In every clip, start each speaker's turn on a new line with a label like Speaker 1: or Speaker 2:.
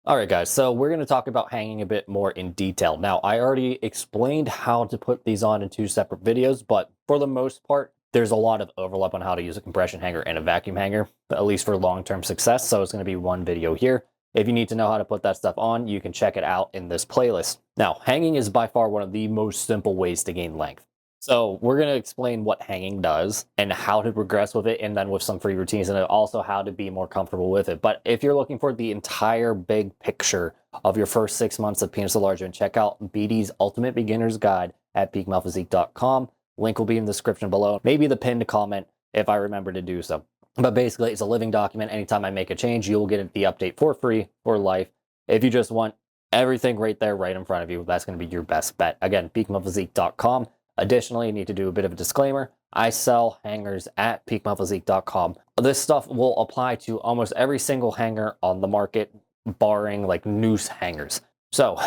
Speaker 1: All right, guys, so we're going to talk about hanging a bit more in detail. Now, I already explained how to put these on in two separate videos, but for the most part, there's a lot of overlap on how to use a compression hanger and a vacuum hanger, at least for long-term success. So it's going to be one video here. If you need to know how to put that stuff on, you can check it out in this playlist. Now, hanging is by far one of the most simple ways to gain length. So we're going to explain what hanging does and how to progress with it, and then with some free routines, and also how to be more comfortable with it. But if you're looking for the entire big picture of your first 6 months of penis enlargement, check out BD's Ultimate Beginners Guide at peakmalePhysique.com. Link will be in the description below, maybe the pinned comment if I remember to do so. But basically, it's a living document. Anytime I make a change, you will get the update for free for life. If you just want everything right there, right in front of you, that's going to be your best bet. Again, peakmalePhysique.com. Additionally, you need to do a bit of a disclaimer. I sell hangers at peakmalePhysique.com. This stuff will apply to almost every single hanger on the market, barring like noose hangers. So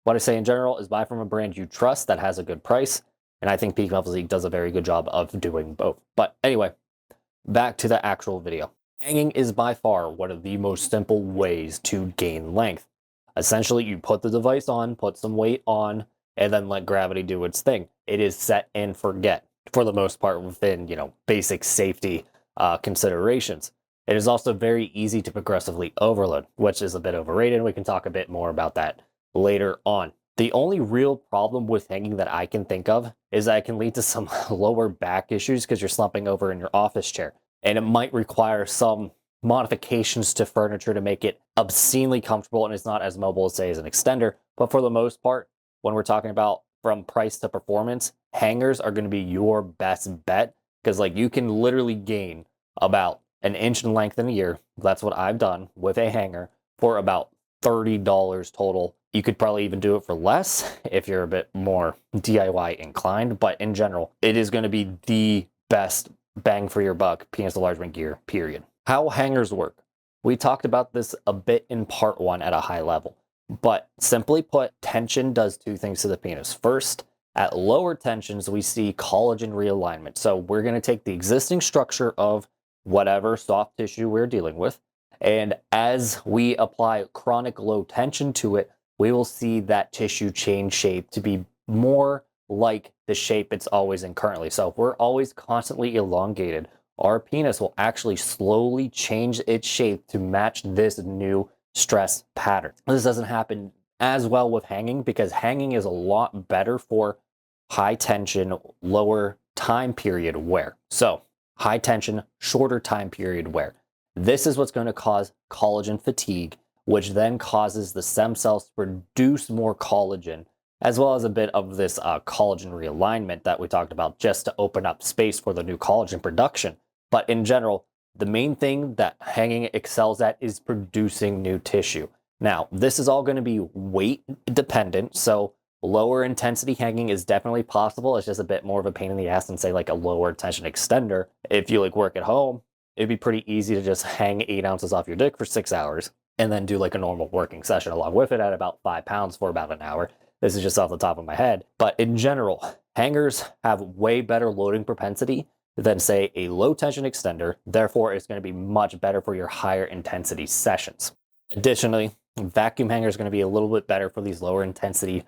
Speaker 1: what I say in general is buy from a brand you trust that has a good price. And I think Peak Physique does a very good job of doing both. But anyway, back to the actual video. Hanging is by far one of the most simple ways to gain length. Essentially, you put the device on, put some weight on, and then let gravity do its thing. It is set and forget for the most part within, basic safety considerations. It is also very easy to progressively overload, which is a bit overrated. We can talk a bit more about that later on. The only real problem with hanging that I can think of is that it can lead to some lower back issues because you're slumping over in your office chair. And it might require some modifications to furniture to make it obscenely comfortable, and it's not as mobile as, say, as an extender. But for the most part, when we're talking about from price to performance, hangers are going to be your best bet, because like you can literally gain about an inch in length in a year. That's what I've done with a hanger for about $30 total. You could probably even do it for less if you're a bit more DIY inclined, but in general, it is going to be the best bang for your buck penis enlargement gear, period. How hangers work. We talked about this a bit in part one at a high level, but simply put, tension does two things to the penis. First, at lower tensions, we see collagen realignment. So we're going to take the existing structure of whatever soft tissue we're dealing with, and as we apply chronic low tension to it, we will see that tissue change shape to be more like the shape it's always in currently. So if we're always constantly elongated, our penis will actually slowly change its shape to match this new stress pattern. This doesn't happen as well with hanging, because hanging is a lot better for high tension, lower time period wear. So high tension, shorter time period wear. This is what's going to cause collagen fatigue, which then causes the stem cells to produce more collagen, as well as a bit of this collagen realignment that we talked about, just to open up space for the new collagen production. But in general, the main thing that hanging excels at is producing new tissue. Now, this is all going to be weight dependent, so lower intensity hanging is definitely possible. It's just a bit more of a pain in the ass than, say, like a lower tension extender. If you like work at home, it'd be pretty easy to just hang 8 ounces off your dick for 6 hours and then do like a normal working session along with it at about 5 pounds for about an hour. This is just off the top of my head. But in general, hangers have way better loading propensity than, say, a low tension extender. Therefore, it's going to be much better for your higher intensity sessions. Additionally, vacuum hanger is going to be a little bit better for these lower intensity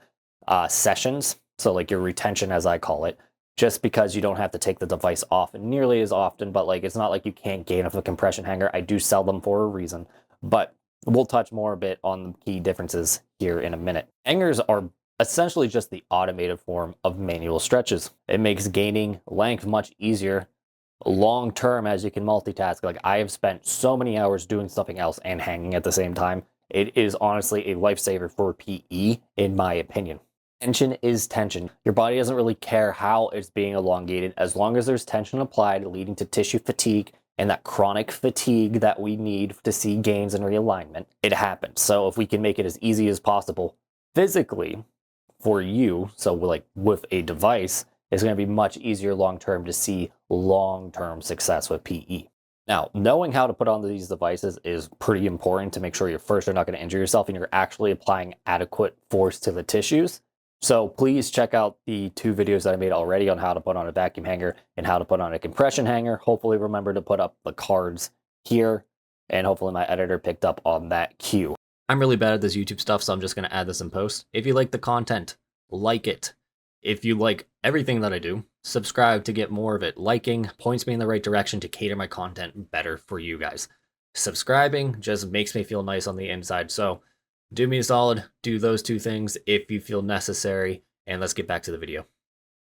Speaker 1: sessions. So like your retention, as I call it, just because you don't have to take the device off nearly as often. But like, it's not like you can't gain off a compression hanger. I do sell them for a reason, but we'll touch more a bit on the key differences here in a minute. Hangers are essentially just the automated form of manual stretches. It makes gaining length much easier long term, as you can multitask. Like, I have spent so many hours doing something else and hanging at the same time. It is honestly a lifesaver for PE, in my opinion. Tension is tension. Your body doesn't really care how it's being elongated, as long as there's tension applied, leading to tissue fatigue and that chronic fatigue that we need to see gains and realignment. It happens. So if we can make it as easy as possible physically for you, so like with a device, it's going to be much easier long-term to see long-term success with PE. Now, knowing how to put on these devices is pretty important to make sure you're not going to injure yourself and you're actually applying adequate force to the tissues. So please check out the 2 videos that I made already on how to put on a vacuum hanger and how to put on a compression hanger. Hopefully remember to put up the cards here, and hopefully my editor picked up on that cue. I'm really bad at this YouTube stuff, so I'm just going to add this in post. If you like the content, like it. If you like everything that I do, subscribe to get more of it. Liking points me in the right direction to cater my content better for you guys. Subscribing just makes me feel nice on the inside. So do me a solid, do those two things if you feel necessary, and let's get back to the video.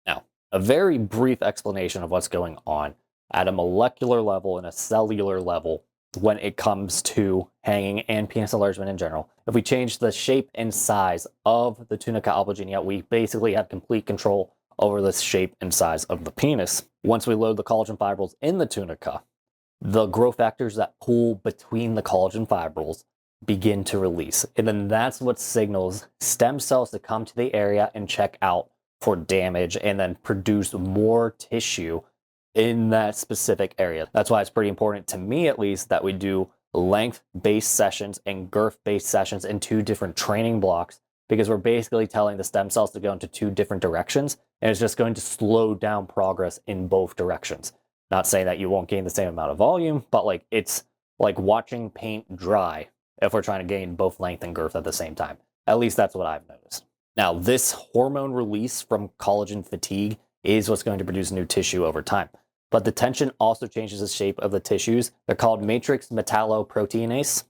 Speaker 1: Now, a very brief explanation of what's going on at a molecular level and a cellular level when it comes to hanging and penis enlargement in general. If we change the shape and size of the tunica albuginea, we basically have complete control over the shape and size of the penis. Once we load the collagen fibrils in the tunica, the growth factors that pull between the collagen fibrils begin to release. And then that's what signals stem cells to come to the area and check out for damage and then produce more tissue in that specific area. That's why it's pretty important, to me at least, that we do length-based sessions and girth-based sessions in two different training blocks, because we're basically telling the stem cells to go into two different directions, and it's just going to slow down progress in both directions. Not saying that you won't gain the same amount of volume, but like it's like watching paint dry if we're trying to gain both length and girth at the same time. At least that's what I've noticed. Now, this hormone release from collagen fatigue is what's going to produce new tissue over time. But the tension also changes the shape of the tissues. They're called matrix metalloproteinase,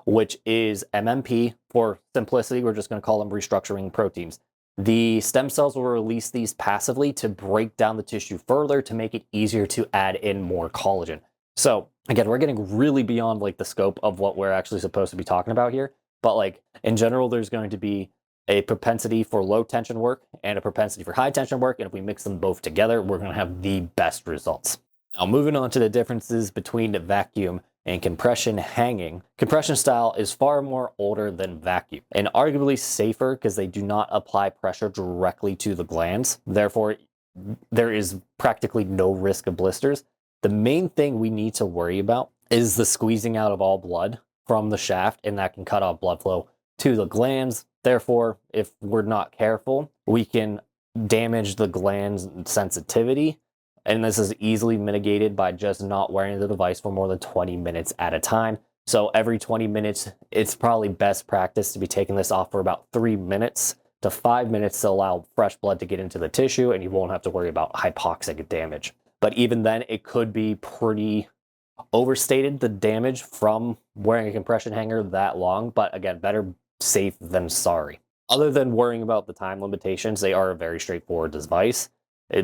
Speaker 1: which is MMP. For simplicity, we're just going to call them restructuring proteins. The stem cells will release these passively to break down the tissue further to make it easier to add in more collagen. So again, we're getting really beyond like the scope of what we're actually supposed to be talking about here. But like in general, there's going to be a propensity for low tension work and a propensity for high tension work. And if we mix them both together, we're going to have the best results. Now, moving on to the differences between vacuum and compression hanging. Compression style is far more older than vacuum and arguably safer because they do not apply pressure directly to the glands. Therefore, there is practically no risk of blisters. The main thing we need to worry about is the squeezing out of all blood from the shaft, and that can cut off blood flow to the glands. Therefore, if we're not careful, we can damage the gland's sensitivity. And this is easily mitigated by just not wearing the device for more than 20 minutes at a time. So every 20 minutes, it's probably best practice to be taking this off for about 3 minutes to 5 minutes to allow fresh blood to get into the tissue, and you won't have to worry about hypoxic damage. But even then, it could be pretty overstated, the damage from wearing a compression hanger that long. But again, better safe than sorry. Other than worrying about the time limitations, they are a very straightforward device.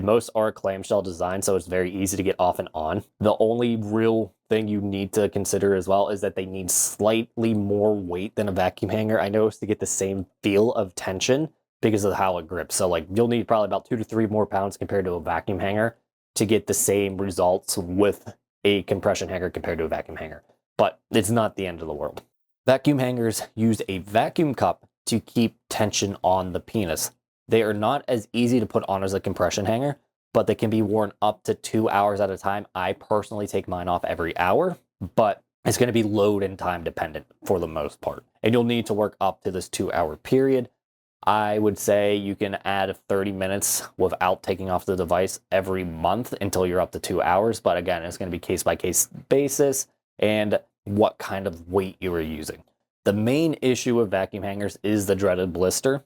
Speaker 1: Most are clamshell design, so it's very easy to get off and on. The only real thing you need to consider as well is that they need slightly more weight than a vacuum hanger. I noticed to get the same feel of tension because of how it grips. So like you'll need probably about 2 to 3 more pounds compared to a vacuum hanger to get the same results with a compression hanger compared to a vacuum hanger. But it's not the end of the world. Vacuum hangers use a vacuum cup to keep tension on the penis. They are not as easy to put on as a compression hanger, but they can be worn up to 2 hours at a time. I personally take mine off every hour, but it's going to be load and time dependent for the most part. And you'll need to work up to this 2-hour period. I would say you can add 30 minutes without taking off the device every month until you're up to 2 hours. But again, it's going to be case by case basis and what kind of weight you are using. The main issue with vacuum hangers is the dreaded blister.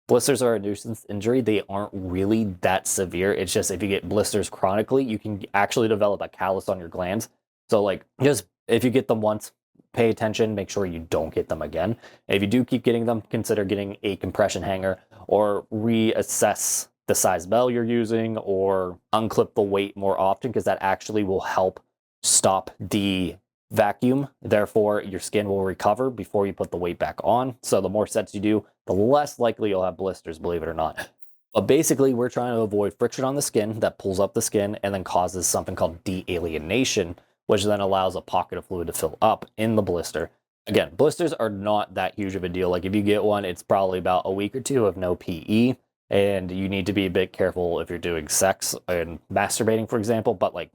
Speaker 1: Blisters are a nuisance injury. They aren't really that severe. It's just if you get blisters chronically, you can actually develop a callus on your glands. So like just if you get them once, pay attention, make sure you don't get them again. And if you do keep getting them, consider getting a compression hanger or reassess the size bell you're using or unclip the weight more often, because that actually will help stop the vacuum. Therefore, your skin will recover before you put the weight back on. So the more sets you do, the less likely you'll have blisters, believe it or not. But basically, we're trying to avoid friction on the skin that pulls up the skin and then causes something called de-alienation, which then allows a pocket of fluid to fill up in the blister. Again, blisters are not that huge of a deal. Like if you get one, it's probably about a week or two of no PE, and you need to be a bit careful if you're doing sex and masturbating, for example. But like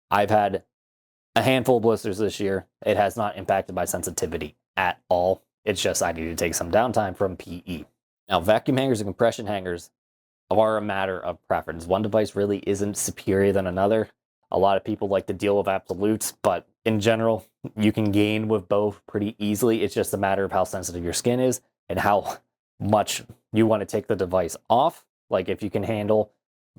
Speaker 1: I've had a handful of blisters this year. It has not impacted my sensitivity at all. It's just I need to take some downtime from PE. Now, vacuum hangers and compression hangers are a matter of preference. One device really isn't superior than another. A lot of people like to deal with absolutes, but in general, you can gain with both pretty easily. It's just a matter of how sensitive your skin is and how much you want to take the device off. Like if you can handle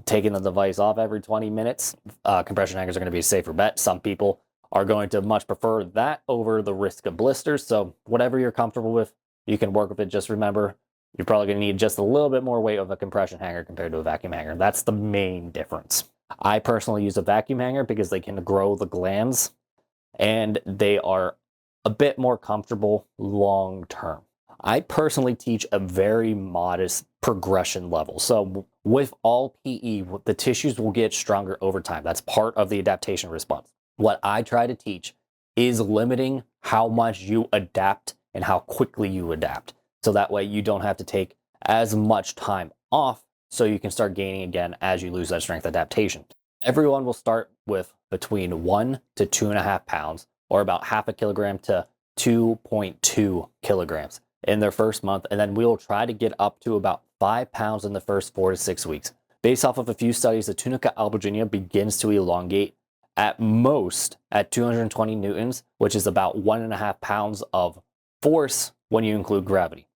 Speaker 1: taking the device off every 20 minutes, compression hangers are going to be a safer bet. Some people are going to much prefer that over the risk of blisters. So whatever you're comfortable with, you can work with it. Just remember, you're probably going to need just a little bit more weight of a compression hanger compared to a vacuum hanger. That's the main difference. I personally use a vacuum hanger because they can grow the glands and they are a bit more comfortable long term. I personally teach a very modest progression level. So with all PE, the tissues will get stronger over time. That's part of the adaptation response. What I try to teach is limiting how much you adapt and how quickly you adapt. So that way you don't have to take as much time off so you can start gaining again as you lose that strength adaptation. Everyone will start with between 1 to 2.5 pounds, or about half a kilogram to 2.2 kilograms in their first month, and then we'll try to get up to about 5 pounds in the first 4 to 6 weeks. Based off of a few studies, the tunica albuginea begins to elongate at most at 220 newtons, which is about 1.5 pounds of force when you include gravity.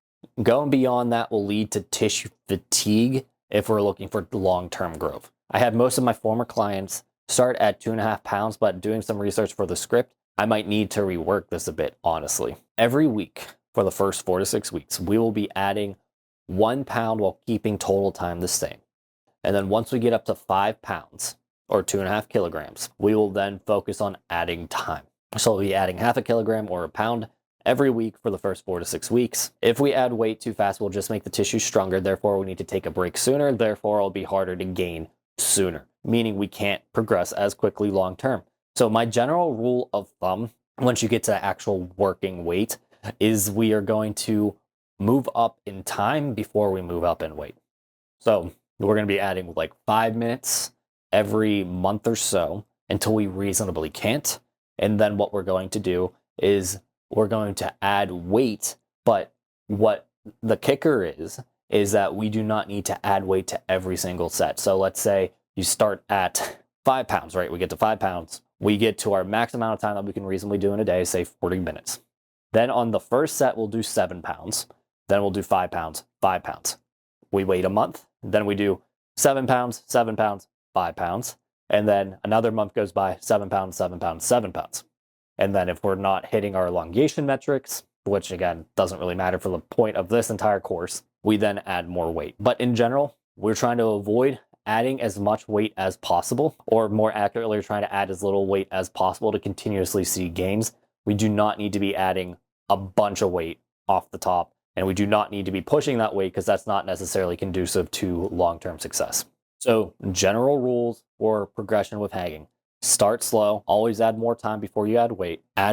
Speaker 1: Going beyond that will lead to tissue fatigue if we're looking for long-term growth. I had most of my former clients start at 2.5 pounds, but doing some research for the script, I might need to rework this a bit, honestly. Every week for the first 4 to 6 weeks, we will be adding 1 pound while keeping total time the same. And then once we get up to 5 pounds, or 2.5 kilograms, we will then focus on adding time. So we'll be adding half a kilogram or a pound every week for the first 4 to 6 weeks. If we add weight too fast, we'll just make the tissue stronger. Therefore, we need to take a break sooner. Therefore, it'll be harder to gain sooner, meaning we can't progress as quickly long term. So my general rule of thumb, once you get to actual working weight, is we are going to move up in time before we move up in weight. So we're going to be adding like 5 minutes every month or so until we reasonably can't. And then what we're going to do is we're going to add weight. But what the kicker is that we do not need to add weight to every single set. So let's say you start at 5 pounds, right? We get to 5 pounds. We get to our max amount of time that we can reasonably do in a day, say 40 minutes. Then on the first set, we'll do 7 pounds. Then we'll do 5 pounds, 5 pounds. We wait a month. Then we do 7 pounds, 7 pounds, 5 pounds. And then another month goes by, 7 pounds, 7 pounds, 7 pounds. And then if we're not hitting our elongation metrics, which again, doesn't really matter for the point of this entire course, we then add more weight. But in general, we're trying to avoid adding as much weight as possible, or more accurately, we're trying to add as little weight as possible to continuously see gains. We do not need to be adding a bunch of weight off the top, and we do not need to be pushing that weight because that's not necessarily conducive to long-term success. So general rules for progression with hanging. Start slow, always add more time before you add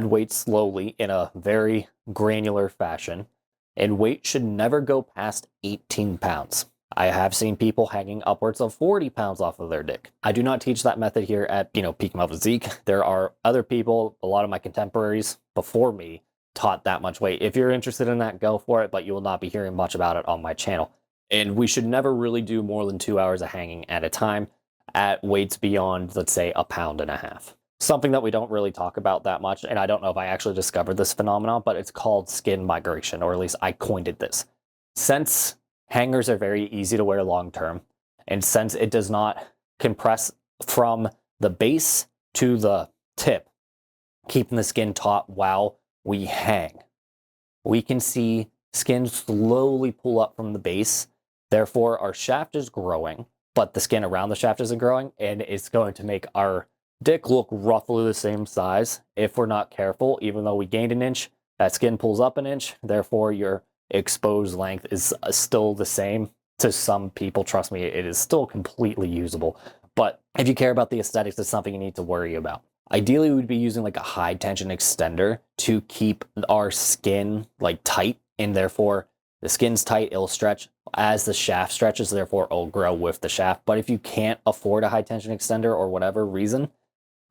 Speaker 1: weight slowly in a very granular fashion, and weight should never go past 18 pounds. I have seen people hanging upwards of 40 pounds off of their dick. I do not teach that method here at, Peak Male Physique. There are other people, a lot of my contemporaries before me taught that much weight. If you're interested in that, go for it, but you will not be hearing much about it on my channel. And we should never really do more than 2 hours of hanging at a time at weights beyond, let's say, 1.5 pounds. Something that we don't really talk about that much, and I don't know if I actually discovered this phenomenon, but it's called skin migration, or at least I coined it this. Since hangers are very easy to wear long term, and since it does not compress from the base to the tip, keeping the skin taut while we hang, we can see skin slowly pull up from the base. Therefore, our shaft is growing, but the skin around the shaft isn't growing, and it's going to make our dick look roughly the same size if we're not careful. Even though we gained an inch, that skin pulls up an inch. Therefore, your exposed length is still the same. To some people, trust me, it is still completely usable. But if you care about the aesthetics, it's something you need to worry about. Ideally, we'd be using like a high tension extender to keep our skin like tight, and therefore the skin's tight, it'll stretch as the shaft stretches, therefore it'll grow with the shaft. But if you can't afford a high tension extender or whatever reason,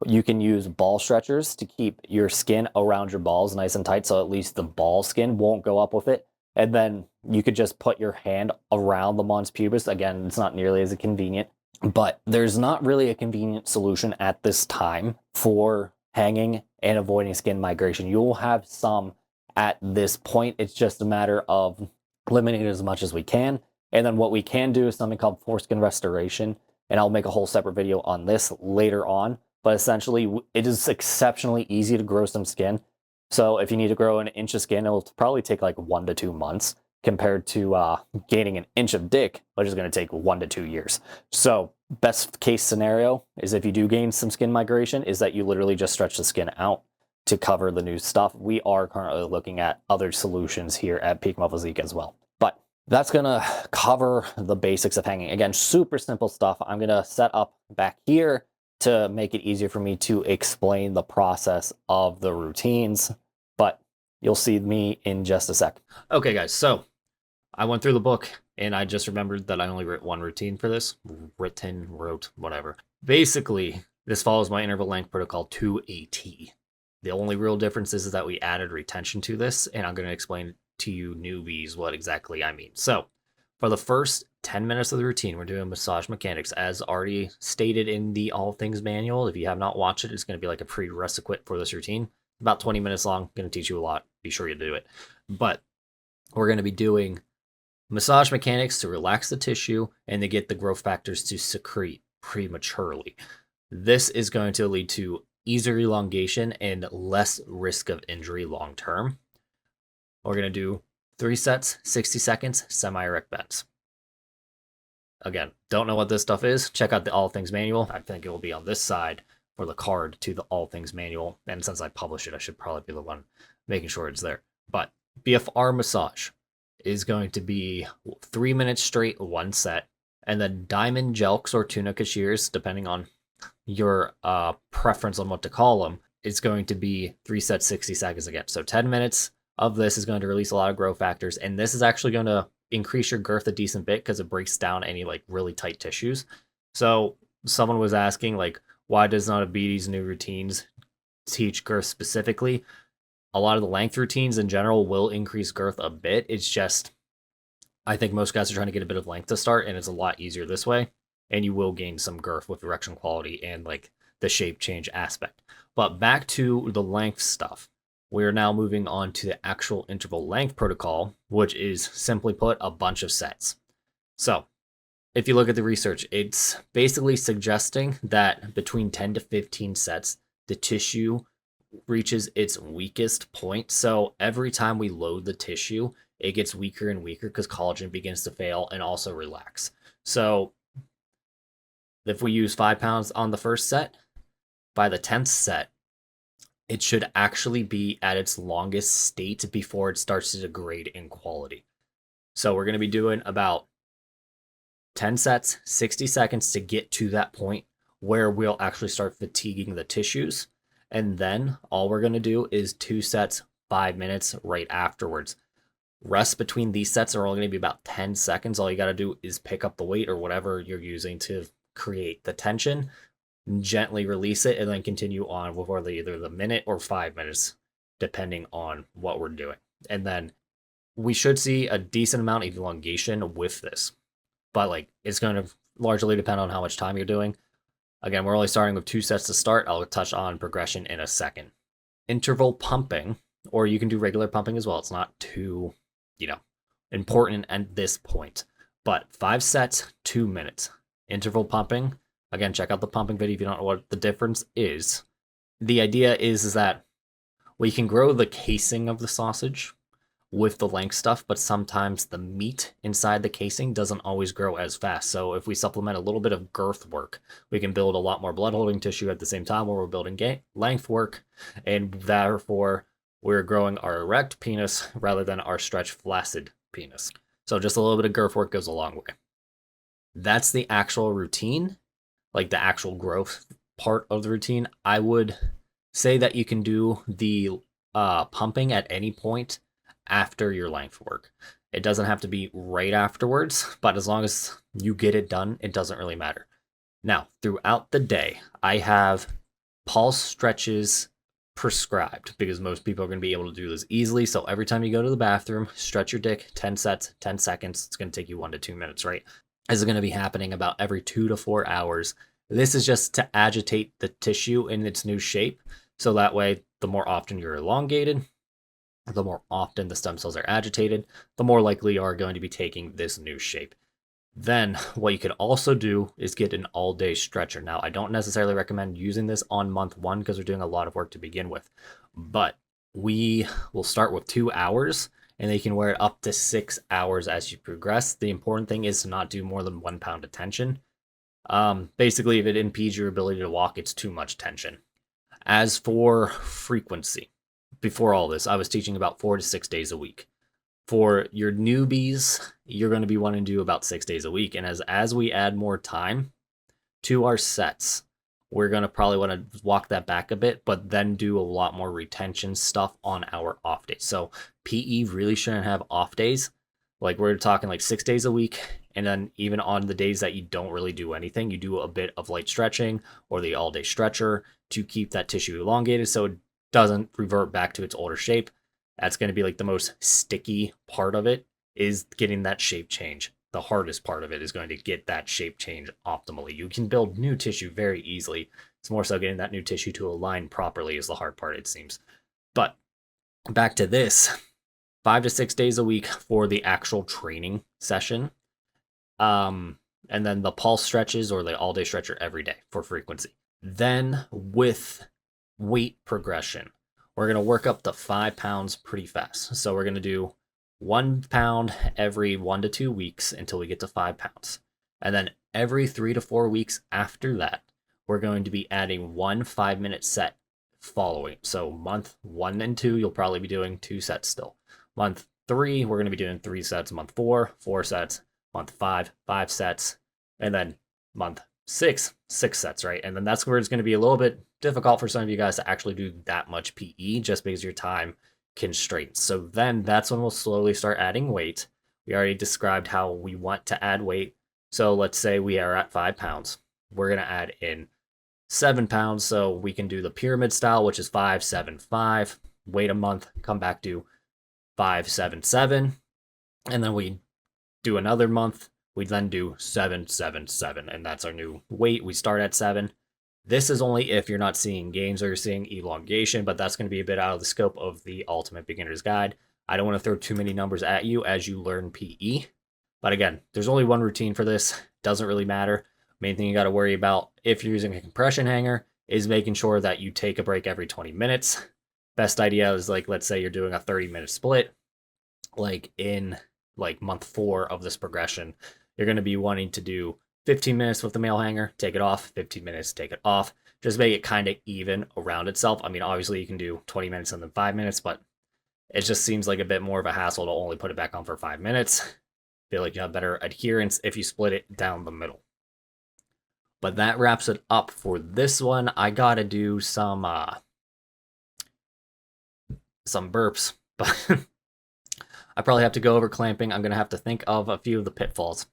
Speaker 1: you can use ball stretchers to keep your skin around your balls nice and tight, so at least the ball skin won't go up with it. And then you could just put your hand around the mons pubis. Again, it's not nearly as convenient. But there's not really a convenient solution at this time for hanging and avoiding skin migration. You'll have some at this point. It's just a matter of limiting it as much as we can. And then what we can do is something called foreskin restoration. And I'll make a whole separate video on this later on. But essentially, it is exceptionally easy to grow some skin. So if you need to grow an inch of skin, it'll probably take like 1 to 2 months compared to gaining an inch of dick, which is going to take 1 to 2 years. So best case scenario is if you do gain some skin migration is that you literally just stretch the skin out to cover the new stuff. We are currently looking at other solutions here at Peak Muscle Physique as well. But that's going to cover the basics of hanging. Again, super simple stuff. I'm going to set up back here to make it easier for me to explain the process of the routines, but you'll see me in just a sec. Okay, guys, so I went through the book and I just remembered that I only wrote one routine for this. Wrote, whatever. Basically, this follows my interval length protocol to a T. The only real difference is that we added retention to this, and I'm going to explain to you newbies what exactly I mean. So, for the first 10 minutes of the routine, we're doing massage mechanics, as already stated in the All Things manual. If you have not watched it, it's going to be like a prerequisite for this routine. About 20 minutes long, going to teach you a lot. Be sure you do it. But we're going to be doing massage mechanics to relax the tissue and to get the growth factors to secrete prematurely. This is going to lead to easier elongation and less risk of injury long term. We're going to do 3 sets, 60 seconds, semi-erect bends. Again, don't know what this stuff is. Check out the All Things manual. I think it will be on this side for the card to the All Things manual. And since I published it, I should probably be the one making sure it's there. But BFR massage is going to be 3 minutes straight, 1 set. And then diamond jelks or tunica shears, depending on your preference on what to call them, is going to be 3 sets, 60 seconds again. So 10 minutes of this is going to release a lot of growth factors. And this is actually going to increase your girth a decent bit because it breaks down any like really tight tissues. So someone was asking like, why does not a BD's new routines teach girth specifically? A lot of the length routines in general will increase girth a bit. It's just, I think most guys are trying to get a bit of length to start, and it's a lot easier this way. And you will gain some girth with erection quality and like the shape change aspect. But back to the length stuff. We're now moving on to the actual interval length protocol, which is simply put a bunch of sets. So if you look at the research, it's basically suggesting that between 10 to 15 sets, the tissue reaches its weakest point. So every time we load the tissue, it gets weaker and weaker because collagen begins to fail and also relax. So if we use 5 pounds on the first set, by the 10th set, it should actually be at its longest state before it starts to degrade in quality. So we're going to be doing about 10 sets, 60 seconds to get to that point where we'll actually start fatiguing the tissues. And then all we're going to do is 2 sets, 5 minutes right afterwards. Rest between these sets are only going to be about 10 seconds. All you got to do is pick up the weight or whatever you're using to create the tension, gently release it, and then continue on with either the minute or 5 minutes, depending on what we're doing. And then we should see a decent amount of elongation with this. But like, it's going to largely depend on how much time you're doing. Again, we're only starting with 2 sets to start. I'll touch on progression in a second. Interval pumping, or you can do regular pumping as well. It's not too, important at this point. But 5 sets, 2 minutes. Interval pumping. Again, check out the pumping video if you don't know what the difference is. The idea is that we can grow the casing of the sausage with the length stuff, but sometimes the meat inside the casing doesn't always grow as fast. So if we supplement a little bit of girth work, we can build a lot more blood holding tissue at the same time where we're building length work, and therefore we're growing our erect penis rather than our stretched flaccid penis. So just a little bit of girth work goes a long way. That's the actual routine, like the actual growth part of the routine. I would say that you can do the pumping at any point after your length work. It doesn't have to be right afterwards, but as long as you get it done, it doesn't really matter. Now, throughout the day, I have pulse stretches prescribed because most people are going to be able to do this easily. So every time you go to the bathroom, stretch your dick 10 sets, 10 seconds. It's going to take you 1 to 2 minutes, right? is going to be happening about every 2 to 4 hours. This is just to agitate the tissue in its new shape. So that way, the more often you're elongated, the more often the stem cells are agitated, the more likely you are going to be taking this new shape. Then what you could also do is get an all-day stretcher. Now, I don't necessarily recommend using this on month 1 because we're doing a lot of work to begin with, but we will start with 2 hours and they can wear it up to 6 hours as you progress. The important thing is to not do more than 1 pound of tension. Basically, if it impedes your ability to walk, it's too much tension. As for frequency, before all this, I was teaching about 4 to 6 days a week. For your newbies, you're going to be wanting to do about 6 days a week. And as we add more time to our sets, we're going to probably want to walk that back a bit, but then do a lot more retention stuff on our off days. So PE really shouldn't have off days. Like we're talking like 6 days a week. And then even on the days that you don't really do anything, you do a bit of light stretching or the all day stretcher to keep that tissue elongated so it doesn't revert back to its older shape. That's going to be like the most sticky part of it, is getting that shape change. The hardest part of it is going to get that shape change optimally. You can build new tissue very easily. It's more so getting that new tissue to align properly is the hard part, it seems. But back to this, 5 to 6 days a week for the actual training session. And then the pulse stretches or the all-day stretcher every day for frequency. Then with weight progression, we're going to work up to 5 pounds pretty fast. So we're going to do 1 pound every 1 to 2 weeks until we get to 5 pounds. And then every 3 to 4 weeks after that, we're going to be adding 1 5-minute set following. So month 1 and 2, you'll probably be doing 2 sets still. Month 3, we're going to be doing 3 sets. Month 4, 4 sets. Month 5, 5 sets. And then month 6, 6 sets, right? And then that's where it's going to be a little bit difficult for some of you guys to actually do that much PE just because your time constraints. So then that's when we'll slowly start adding weight. We already described how we want to add weight. So let's say we are at 5 pounds. We're going to add in 7 pounds. So we can do the pyramid style, which is 5, 7, 5. Wait a month, come back to 5, 7, 7. And then we do another month. We then do 7, 7, 7. And that's our new weight. We start at 7. This is only if you're not seeing gains or you're seeing elongation, but that's going to be a bit out of the scope of the Ultimate Beginner's Guide. I don't want to throw too many numbers at you as you learn PE. But again, there's only one routine for this. Doesn't really matter. Main thing you got to worry about if you're using a compression hanger is making sure that you take a break every 20 minutes. Best idea is like, let's say you're doing a 30-minute split, like in like month 4 of this progression, you're going to be wanting to do 15 minutes with the male hanger, take it off, 15 minutes, take it off. Just make it kind of even around itself. I mean, obviously you can do 20 minutes and then 5 minutes, but it just seems like a bit more of a hassle to only put it back on for 5 minutes. Feel like you have better adherence if you split it down the middle. But that wraps it up for this one. I gotta do some burps, but I probably have to go over clamping. I'm gonna have to think of a few of the pitfalls,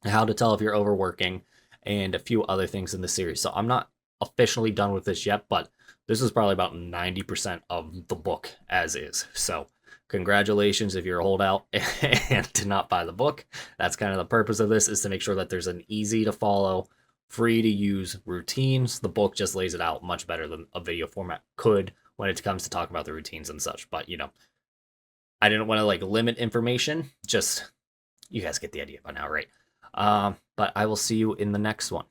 Speaker 1: how to tell if you're overworking, and a few other things in the series. So I'm not officially done with this yet, but this is probably about 90% of the book as is. So congratulations if you're a holdout and did not buy the book. That's kind of the purpose of this, is to make sure that there's an easy to follow, free to use routines. The book just lays it out much better than a video format could when it comes to talking about the routines and such. But, you know, I didn't want to like limit information. Just, you guys get the idea by now, right? But I will see you in the next one.